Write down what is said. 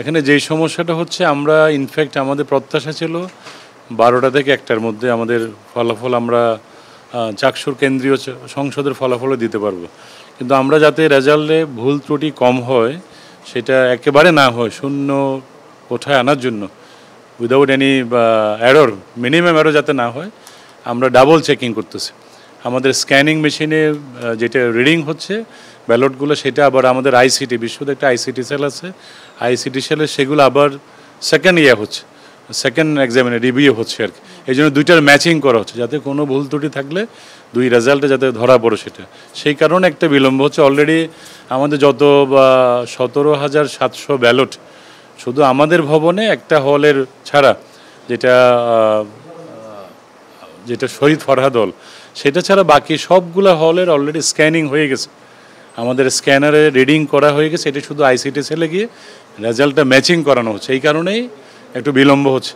এখানে যেই সমস্যাটা হচ্ছে আমরা ইনফ্যাক্ট আমাদের প্রত্যাশা ছিল 12টা থেকে 1টার মধ্যে আমাদের ফলাফল আমরা চাকসুর কেন্দ্রীয় সংসদের ফলাফলও দিতে পারবো, কিন্তু আমরা যাতে রেজাল্টে ভুল ত্রুটি কম হয় সেটা একেবারে না হয়, শূন্য কোঠায় আনার জন্য without any error, minimum error যাতে না হয় আমরা ডাবল চেকিং করতেছি। আমাদের স্ক্যানিং মেশিনে যেটা রিডিং হচ্ছে ব্যালটগুলো, সেটা আবার আমাদের আইসিটি, বিশ্বতে একটা আইসিটি সেল আছে, আইসিটি সেলে সেগুলো আবার সেকেন্ড হচ্ছে, সেকেন্ড এক্সামিনে রিভিউ হচ্ছে আর কি। এই জন্য দুইটার ম্যাচিং করা হচ্ছে যাতে কোনো ভুল ত্রুটি থাকলে দুই রেজাল্টে যাতে ধরা পড়ে সেটা, সেই কারণে একটা বিলম্ব হচ্ছে। অলরেডি আমাদের যত 17,700 ব্যালট শুধু আমাদের ভবনে একটা হলের ছাড়া, যেটা যেটা শহীদ ফরহাদ হল, সেটা ছাড়া বাকি সবগুলো হলের অলরেডি স্ক্যানিং হয়ে গেছে, আমাদের স্ক্যানারে রিডিং করা হয়ে গেছে। এটা শুধু আইসিটি সেলে গিয়ে রেজাল্টটা ম্যাচিং করানো হচ্ছে, এই কারণেই একটু বিলম্ব হচ্ছে।